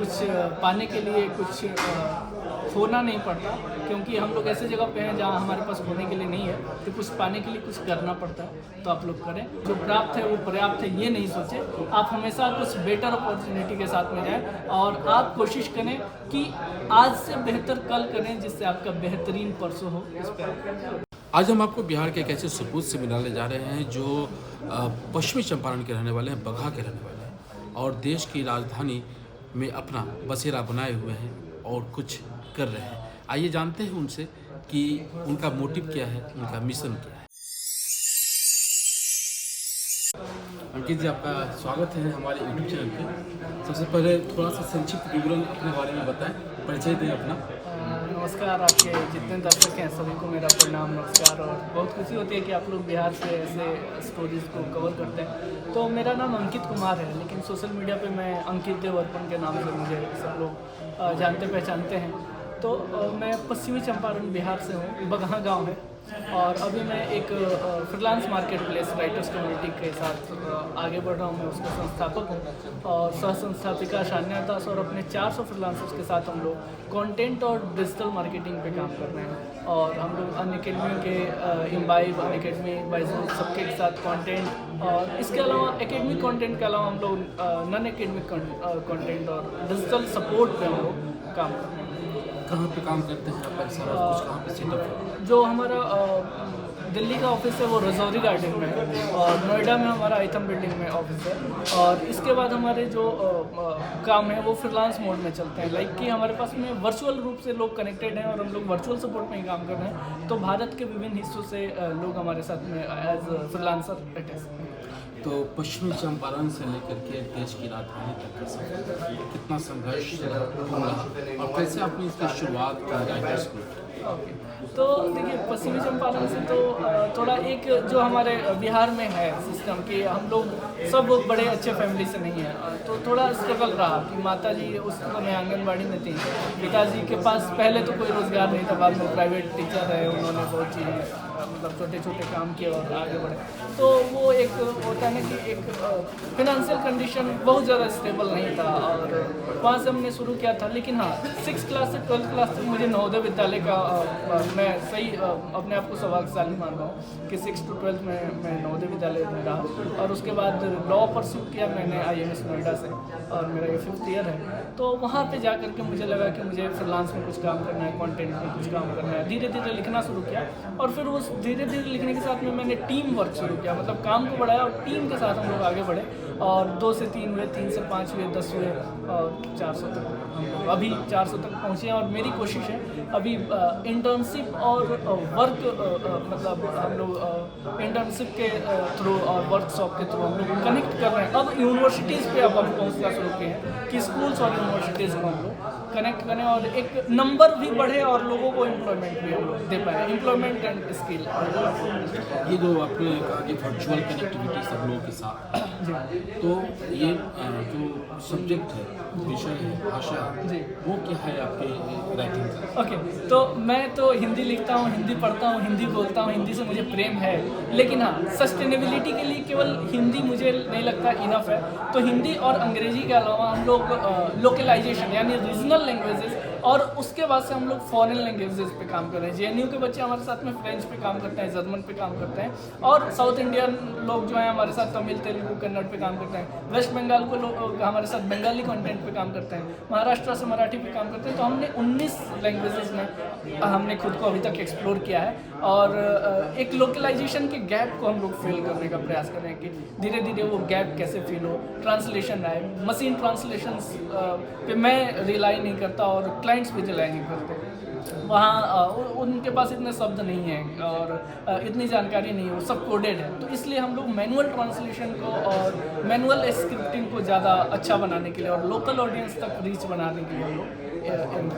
कुछ पाने के लिए कुछ खोना नहीं पड़ता, क्योंकि हम लोग ऐसे जगह पे हैं जहाँ हमारे पास खोने के लिए नहीं है, तो कुछ पाने के लिए कुछ करना पड़ता है। तो आप लोग करें, जो प्राप्त है वो पर्याप्त है ये नहीं सोचें, आप हमेशा कुछ बेटर अपॉर्चुनिटी के साथ में जाएं और आप कोशिश करें कि आज से बेहतर कल करें, जिससे आपका बेहतरीन परसों हो। इस पर आज हम आपको बिहार के एक ऐसे सपूत से मिलाने जा रहे हैं जो पश्चिमी चंपारण के रहने वाले हैं, बगहा के रहने वाले हैं और देश की राजधानी में अपना बसेरा बनाए हुए हैं और कुछ कर रहे हैं। आइए जानते हैं उनसे कि उनका मोटिव क्या है, उनका मिशन क्या है। अंकित जी, आपका स्वागत है हमारे यूट्यूब चैनल पे। सबसे पहले थोड़ा सा संक्षिप्त विवरण अपने बारे में बताएं, परिचय दें अपना। नमस्कार, आपके जितने दर्शक हैं सभी को मेरा प्रणाम, नमस्कार। और बहुत खुशी होती है कि आप लोग बिहार से ऐसे स्टोरीज़ को कवर करते हैं। तो मेरा नाम अंकित कुमार है, लेकिन सोशल मीडिया पे मैं अंकित देव अर्पण के नाम से मुझे सब लोग जानते पहचानते हैं। तो मैं पश्चिमी चंपारण बिहार से हूँ, बगहा गांव है, और अभी मैं एक freelance market place writers community के साथ आगे बढ़ रहा हूँ। मैं उसका संस्थापक हूँ और सह संस्थापिका शान्या दास और अपने 400 फ्रीलांसर्स के साथ हम लोग कंटेंट और डिजिटल मार्केटिंग पे काम कर रहे हैं। और हम लोग अनअकैडमी के इम्बाइब, अनअकैडमी, बाइजूस सबके साथ कंटेंट, और इसके अलावा एकेडमिक कंटेंट के अलावा हम लोग नॉन एकेडमिक कंटेंट और डिजिटल सपोर्ट पे हम लोग काम कर रहे हैं। कहाँ पे काम करते हैं आप? सारा कुछ कहाँ पे सेटअप है? जो हमारा दिल्ली का ऑफिस है वो रजौरी गार्डन में है, और नोएडा में हमारा आइथम बिल्डिंग में ऑफिस है। और इसके बाद हमारे जो काम है वो फ्रीलांस मोड में चलते हैं, लाइक कि हमारे पास में वर्चुअल रूप से लोग कनेक्टेड हैं और हम लोग वर्चुअल सपोर्ट में ही काम कर रहे हैं। तो भारत के विभिन्न हिस्सों से लोग हमारे साथ में एज फ्रीलांसर अटैच हैं। तो पश्चिमी चंपारण से लेकर के देश की राजधानी तक का सफर कितना संघर्ष रहा और कैसे आपने इसकी शुरुआत की राइटर्स को? ओके, तो देखिए, पश्चिमी चंपारण से तो थोड़ा एक जो हमारे बिहार में है सिस्टम कि हम लोग सब बड़े अच्छे फैमिली से नहीं हैं, तो थोड़ा स्ट्रगल रहा कि माता जी उस समय आंगनबाड़ी में थी, पिताजी के पास पहले तो कोई रोज़गार नहीं था, बाद में प्राइवेट टीचर रहे, उन्होंने बहुत चीज़ मतलब छोटे छोटे काम किए और आगे बढ़े। तो वो एक होता है ना कि एक फिनेंशियल कंडीशन बहुत ज़्यादा स्टेबल नहीं था, और वहाँ से हमने शुरू किया था। लेकिन हाँ, 6th क्लास से 12th क्लास तक मुझे नवोदय विद्यालय का मैं सही अपने आप को सौभाग्यशाली मान रहा हूँ कि 6th to 12th में मैं नवोदय विद्यालय में रहा, और उसके बाद लॉ परस्यू किया मैंने IMS नोएडा से, और मेरा ये 5th ईयर है। तो वहाँ पे जा करके मुझे लगा कि मुझे फ्रीलांस में कुछ काम करना है, कंटेंट में कुछ काम करना है। धीरे धीरे लिखना शुरू किया, और फिर उस धीरे धीरे लिखने के साथ में मैंने टीम वर्क शुरू किया, मतलब काम को बढ़ाया और टीम के साथ हम लोग आगे बढ़े, और 2 से 3 हुए, 3 से 5 हुए, 10 हुए, और 400 तक हम लोग अभी 400 तक पहुँचे हैं। और मेरी कोशिश है अभी इंटर्नशिप और वर्क मतलब हम लोग इंटर्नशिप के थ्रू और वर्कशॉप के थ्रू हम लोग कनेक्ट कर रहे हैं। अब यूनिवर्सिटीज़ पे अब हम पहुँचना शुरू किए हैं कि स्कूल्स और यूनिवर्सिटीज़ को हम लोग कनेक्ट करें और एक नंबर भी बढ़े और लोगों को एम्प्लॉयमेंट भी हम लोग दे पाए, एम्प्लॉयमेंट एंड स्किल। ये जो आपने कहा कि वर्चुअल कनेक्टिविटी सब लोगों के साथ, तो ये जो सब्जेक्ट है, विषय है, भाषा है, वो क्या है आपके राइटिंग का? ओके, तो मैं तो हिंदी लिखता हूँ, हिंदी पढ़ता हूँ, हिंदी बोलता हूँ, हिंदी से मुझे प्रेम है। लेकिन हाँ, सस्टेनेबिलिटी के लिए केवल हिंदी मुझे नहीं लगता इनफ है। तो हिंदी और अंग्रेजी के अलावा हम लोग लोकलाइजेशन यानी रीजनल लैंग्वेजेस, और उसके बाद से हम लोग फॉरेन लैंग्वेजेस पे काम कर रहे हैं। JNU के बच्चे हमारे साथ में फ्रेंच पे काम करते हैं, जर्मन पे काम करते हैं, और साउथ इंडियन लोग जो हैं हमारे साथ तमिल, तेलुगु, कन्नड़ पे काम करते हैं। वेस्ट बंगाल को लोग हमारे साथ बंगाली कंटेंट पे काम करते हैं, महाराष्ट्र से मराठी पे काम करते हैं। तो हमने 19 लैंग्वेजेस में हमने खुद को अभी तक एक्सप्लोर किया है, और एक लोकलाइजेशन के गैप को हम लोग फिल करने का प्रयास कर रहे हैं कि धीरे धीरे वो गैप कैसे फिल हो, ट्रांसलेशन आए। मशीन ट्रांसलेशन पे मैं रिलाई नहीं करता और क्लाइंट्स भी रिलाई नहीं करते। वहाँ उनके पास इतने शब्द नहीं हैं और इतनी जानकारी नहीं है, वो सब कोडेड है। तो इसलिए हम लोग मैनुअल ट्रांसलेशन को और मैनुअल स्क्रिप्टिंग को ज़्यादा अच्छा बनाने के लिए और लोकल ऑडियंस तक रीच बनाने के लिए हम लोग इन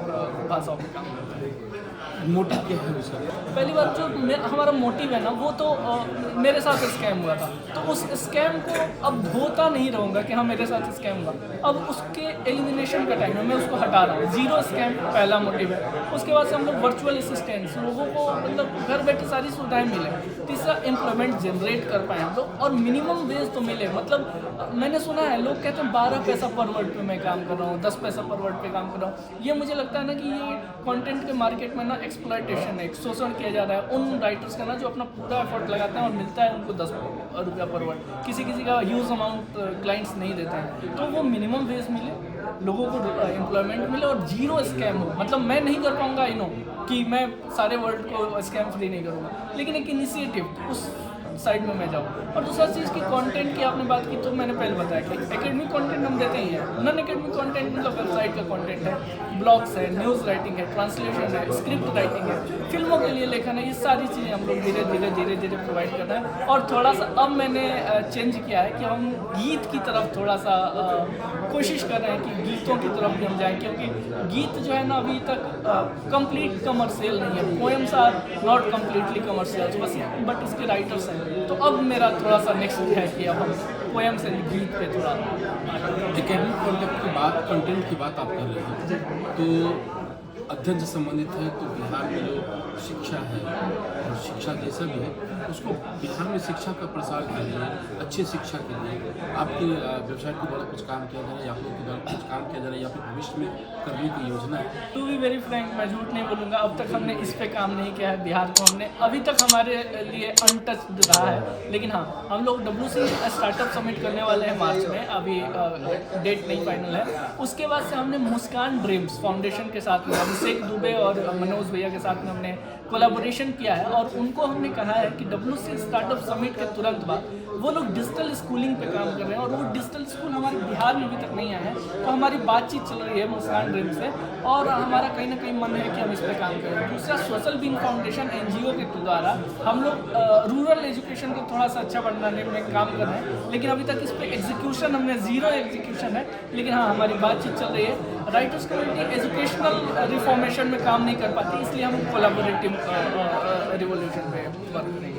भाषाओं में काम करते हैं। मोटिव क्या है उसका? पहली बार जो हमारा मोटिव है ना, वो तो मेरे साथ स्कैम हुआ था, तो उस स्कैम को अब धोता नहीं रहूँगा कि हाँ मेरे साथ स्कैम हुआ। अब उसके एलिमिनेशन का टाइम है, मैं उसको हटा रहा हूँ। 0 स्कैम पहला मोटिव है। उसके बाद से हम लोग वर्चुअल असिस्टेंट्स, लोगों को मतलब घर बैठे सारी सुविधाएं मिले। तीसरा एम्प्लॉयमेंट जनरेट कर पाए हम लोग, और मिनिमम वेज तो मिले। मतलब मैंने सुना है लोग कहते हैं 12 पैसा पर वर्ड पे मैं काम कर रहा हूँ, 10 पैसा पर वर्ड पे काम कर रहा हूँ। ये मुझे लगता है ना कि ये कंटेंट के मार्केट में ना एक्सप्लॉयटेशन है, शोषण किया जा रहा है उन राइटर्स का ना जो अपना पूरा एफर्ट लगाते हैं और मिलता है उनको 10 रुपया पर वर्ड। किसी का ह्यूज अमाउंट क्लाइंट्स नहीं देते हैं। तो वो मिनिमम वेज मिले, लोगों को एम्प्लॉयमेंट मिले और जीरो स्कैम हो। मतलब मैं नहीं कर पाऊंगा, आई नो कि मैं सारे वर्ल्ड को स्कैम फ्री नहीं करूँगा, लेकिन एक इनिशिएटिव उस साइड में मैं जाऊँ। और दूसरा चीज़ की कंटेंट की आपने बात की, तो मैंने पहले बताया कि एकेडमिक कंटेंट हम देते ही हैं। नॉन एकेडमिक कंटेंट मतलब वेबसाइट का कंटेंट है, ब्लॉग्स है, न्यूज़ राइटिंग है, ट्रांसलेशन है, स्क्रिप्ट राइटिंग है, फिल्मों के लिए लेखन है। ये सारी चीज़ें हम लोग धीरे धीरे प्रोवाइड कर रहे हैं। और थोड़ा सा अब मैंने चेंज किया है कि हम गीत की तरफ थोड़ा सा कोशिश कर रहे हैं कि गीतों की तरफ भी हम जाएँ, क्योंकि गीत जो है ना अभी तक कंप्लीट कमर्शियल नहीं है। Poems are not completely commercial, but इसके राइटर्स हैं। तो अब मेरा थोड़ा सा नेक्स्ट है कि अब हम पोएम से गीत पे थोड़ा एकेडमिक कंटेंट की बात आप कर रहे हैं, तो अध्ययन से संबंधित है। तो बिहार में जो शिक्षा है और शिक्षा जैसा भी है, उसको बिहार में शिक्षा का प्रसार के लिए, अच्छी शिक्षा के लिए आपकी वेबसाइट के द्वारा कुछ काम किया जा रहा है, आप लोगों के द्वारा कुछ काम किया जा रहा है, या फिर भविष्य में करने की योजना है? टू बी वेरी फ्रैंक, मैं झूठ नहीं बोलूँगा, अब तक हमने इस पे काम नहीं किया है। बिहार को हमने अभी तक हमारे लिए अनटच्ड रहा है। लेकिन हाँ, हम लोग WC स्टार्टअप समिट करने वाले हैं मार्च में, अभी डेट नहीं फाइनल है। उसके बाद से हमने मुस्कान ड्रीम्स फाउंडेशन के साथ में अभिषेक दुबे और मनोज भैया के साथ में हमने कोलैबोरेशन किया है, और उनको हमने कहा है कि WC स्टार्टअप समिट के तुरंत बाद वो लोग डिजिटल स्कूलिंग पे काम कर रहे हैं, और वो डिजिटल स्कूल हमारे बिहार में अभी तक नहीं आया है। तो हमारी बातचीत चल रही है मुस्कान ड्रीम से, और हमारा कहीं ना कहीं मन है कि हम इस पर काम करें। दूसरा, सोशल बीन फाउंडेशन NGO के द्वारा हम लोग रूरल एजुकेशन को थोड़ा सा अच्छा बनाने में काम कर रहे हैं, लेकिन अभी तक इस पर एग्जीक्यूशन हमने जीरो एग्जीक्यूशन है। लेकिन हाँ, हमारी बातचीत चल रही है। राइटर्स कम्युनिटी एजुकेशनल रिफॉर्मेशन में काम नहीं कर पाती, इसलिए हम कोलैबोरेटिव रिवोल्यूशन पे वर्क करेंगे।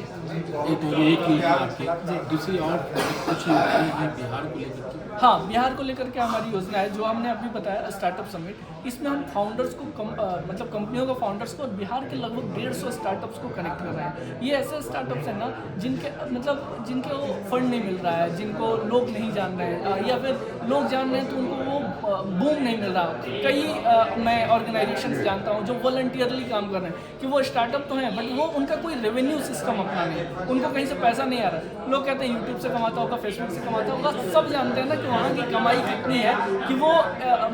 दूसरी और कुछ है बिहार को लेकर? हाँ, बिहार को लेकर के हमारी योजना है, जो हमने अभी बताया स्टार्टअप समिट। इसमें हम फाउंडर्स को मतलब कंपनियों के फाउंडर्स को और बिहार के लगभग 150 स्टार्टअप्स को कनेक्ट कर रहे हैं। ये ऐसे स्टार्टअप्स हैं ना जिनके वो फंड नहीं मिल रहा है, जिनको लोग नहीं जान रहे हैं, या फिर लोग जान रहे हैं तो उनको वो बूम नहीं मिल रहा। कई मैं ऑर्गेनाइजेशंस जानता हूँ जो वॉलंटियरली काम कर रहे हैं कि वो स्टार्टअप तो हैं, बट वो उनका कोई रेवेन्यू सिस्टम अपना नहीं है, उनको कहीं से पैसा नहीं आ रहा। लोग कहते हैं यूट्यूब से कमाता होगा, फेसबुक से कमाता होगा। सब जानते हैं ना कि वहाँ की कमाई कितनी है कि वो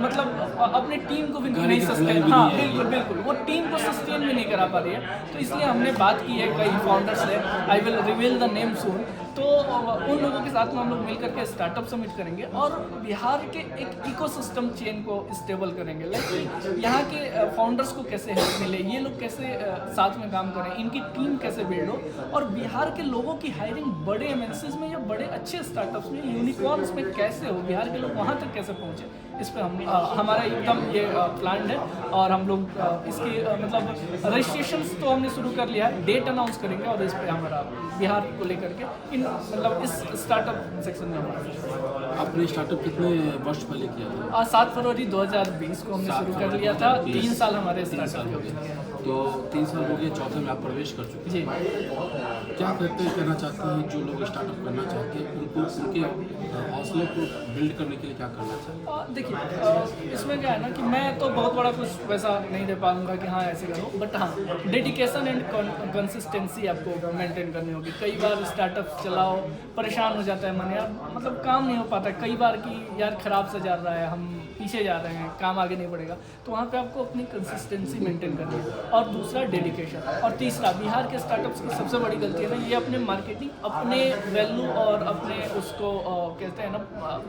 मतलब अपने टीम को भी नहीं सस्टेन, हाँ बिल्कुल वो टीम को सस्टेन भी नहीं करा पा रही है। तो इसलिए हमने बात की है कई फाउंडर्स से, I will reveal the name soon. तो उन लोगों के साथ में हम लोग मिलकर के स्टार्टअप समिट करेंगे और बिहार के एक इकोसिस्टम चेन को स्टेबल करेंगे। लाइक यहाँ के फाउंडर्स को कैसे हेल्प मिले, ये लोग कैसे साथ में काम करें, इनकी टीम कैसे बिल्ड हो, और बिहार के लोगों की हायरिंग बड़े MNCs में या बड़े अच्छे स्टार्टअप्स में, यूनिकॉर्न्स में कैसे हो, बिहार के लोग वहाँ तक कैसे पहुँचे, इस पर हम हमारा एकदम ये प्लान है। और हम लोग इसकी मतलब रजिस्ट्रेशंस तो हमने शुरू कर लिया है, डेट अनाउंस करेंगे और इस पर हमारा बिहार को लेकर के मतलब इस स्टार्टअप सेक्शन में हमारा। आपने स्टार्टअप कितने वर्ष पहले किया था? 7 फरवरी 2020 को हमने शुरू कर लिया था। 3 साल हमारे स्टार्टअप के हो गए। तो 3 साल हो गए, चौथे में आप प्रवेश कर चुके हैं। जी, क्या कहना चाहते हैं जो लोग स्टार्टअप करना चाहते हैं, उनको उनके हौसले को बिल्ड करने के लिए क्या करना चाहिए? देखिए इसमें क्या है ना कि मैं तो बहुत बड़ा कुछ पैसा नहीं दे पाऊंगा कि हाँ ऐसे करो, बट हाँ डेडिकेशन एंड कंसिस्टेंसी आपको मेंटेन करनी होगी। कई बार स्टार्टअप चलाओ, परेशान हो जाता है मन, यार मतलब काम नहीं हो पाता कई बार कि यार ख़राब से जा रहा है, हम पीछे जा रहे हैं, काम आगे नहीं बढ़ेगा। तो वहाँ पे आपको अपनी कंसिस्टेंसी मेंटेन करनी है। और दूसरा डेडिकेशन, और तीसरा बिहार के स्टार्टअप्स की सबसे बड़ी गलती है ना, ये अपने मार्केटिंग, अपने वैल्यू और अपने उसको कहते हैं ना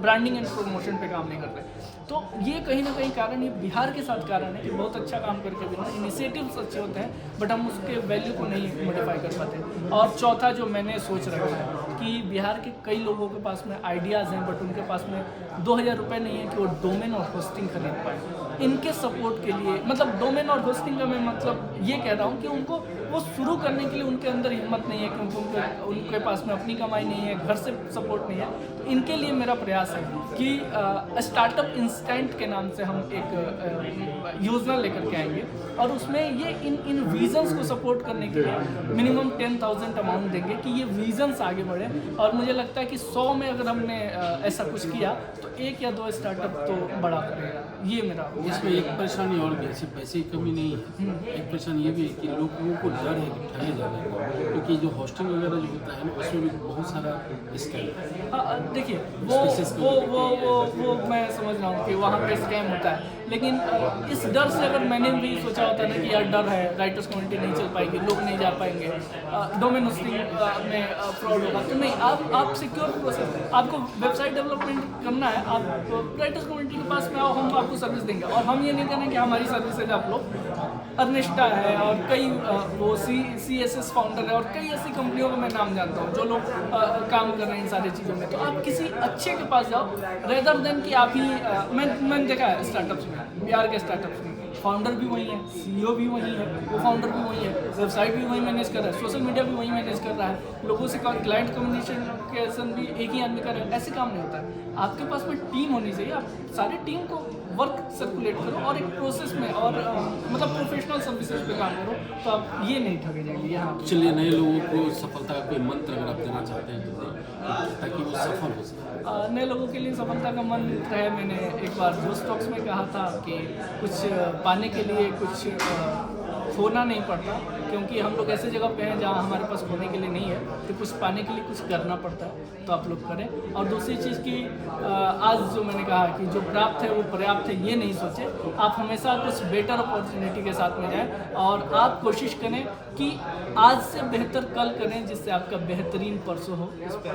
ब्रांडिंग एंड प्रमोशन पे काम नहीं करते। तो ये कहीं ना कहीं कारण, ये बिहार के साथ कारण है कि बहुत अच्छा काम करके भी ना इनिशिएटिव्स अच्छे होते हैं, बट हम उसके वैल्यू को नहीं मॉडिफाई कर पाते। और चौथा जो मैंने सोच रखा है कि बिहार के कई लोगों के पास में आइडियाज़ हैं, बट उनके पास में 2,000 रुपये नहीं है कि वो डोमेन और होस्टिंग खरीद पाए। इनके सपोर्ट के लिए, मतलब डोमेन और होस्टिंग का मैं मतलब ये कह रहा हूँ कि उनको वो शुरू करने के लिए उनके अंदर हिम्मत नहीं है, क्योंकि उनके पास में अपनी कमाई नहीं है, घर से सपोर्ट नहीं है। तो इनके लिए मेरा प्रयास है कि स्टार्टअप इंस्टेंट के नाम से हम एक योजना लेकर के आएंगे, और उसमें ये इन विजन्स को सपोर्ट करने के लिए मिनिमम 10,000 अमाउंट देंगे कि ये विजन्स आगे बढ़े। और मुझे लगता है कि 100 में अगर हमने ऐसा कुछ किया तो 1 या 2 स्टार्टअप तो बड़ा करेगा। ये मेरा इसमें एक परेशानी और भी है, सिर्फ पैसे की कमी नहीं है, एक परेशानी ये भी है कि लोगों को डर है कि ठगे जाने का, क्योंकि जो होस्टिंग वगैरह जो होता है ना उसमें भी बहुत सारा स्कैम है। हाँ, देखिए वो मैं समझ रहा हूँ कि वहाँ पे स्कैम होता है, लेकिन इस डर से अगर मैंने भी सोचा होता ना कि यार डर है, राइटर्स कम्युनिटी नहीं चल पाएगी, लोग नहीं जा पाएंगे, डोमेन होस्टिंग में फ्रॉड होगा, तो नहीं, आप सिक्योर प्रोसेस, आपको वेबसाइट डेवलपमेंट करना है, आप राइटर्स कम्युनिटी के पास में आओ, हम आपको सर्विस देंगे। और हम ये नहीं करें कि हमारी सर्विसेज आप लोग, अर्निस्टा है और कई वो CSS फाउंडर है और कई ऐसी कंपनियों का मैं नाम जानता हूँ जो लोग काम कर रहे हैं इन सारी चीज़ों में। तो आप किसी अच्छे के पास जाओ रेदर देन कि आप ही मैंने देखा है स्टार्टअप्स में, बिहार के स्टार्टअप्स में फाउंडर भी वही है, CEO भी वही है, वो फाउंडर भी वही है, वेबसाइट भी वही मैनेज कर रहा है, सोशल मीडिया भी वही मैनेज कर रहा है, लोगों से क्लाइंट कम्युनिकेशन भी एक ही आदमी कर रहा है। ऐसे काम नहीं होता है, आपके पास में टीम होनी चाहिए, आप सारी टीम को वर्क सर्कुलेट करो और एक प्रोसेस में और मतलब प्रोफेशनल सर्विसेज पे काम करो, तो आप ये नहीं ठगे जाएंगे यहाँ। चलिए, नए लोगों को सफलता का कोई मंत्र अगर आप देना चाहते हैं तो ताकि वो सफल हो सके। नए लोगों के लिए सफलता का मंत्र है, मैंने एक बार जोश टॉक्स में कहा था कि कुछ पाने के लिए कुछ खोना नहीं पड़ता, क्योंकि हम लोग ऐसे जगह पे हैं जहाँ हमारे पास खोने के लिए नहीं है, तो कुछ पाने के लिए कुछ करना पड़ता है, तो आप लोग करें। और दूसरी चीज़ की आज जो मैंने कहा कि जो प्राप्त है वो पर्याप्त है, ये नहीं सोचे, आप हमेशा कुछ बेटर अपॉर्चुनिटी के साथ में जाएं और आप कोशिश करें कि आज से बेहतर कल करें, जिससे आपका बेहतरीन परसों हो। इस पर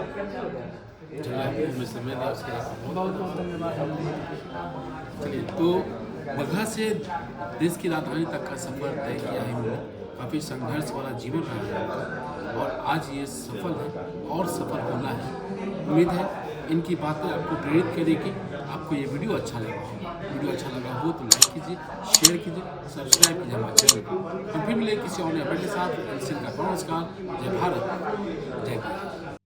बहुत बहुत धन्यवाद। चलिए, तो बगहा से देश की राजधानी तक का सफ़र तय किया है हमने, काफ़ी संघर्ष वाला जीवन रहा है और आज ये सफल है और सफल होना है। उम्मीद है इनकी बातें आपको प्रेरित करेगी। आपको ये वीडियो अच्छा लगा हो, तो लाइक कीजिए, शेयर कीजिए, सब्सक्राइब कीजिए हमारे चैनल को। हम फिर मिले किसी और अपडेट के साथ। नमस्कार, जय भारत, जय भारत।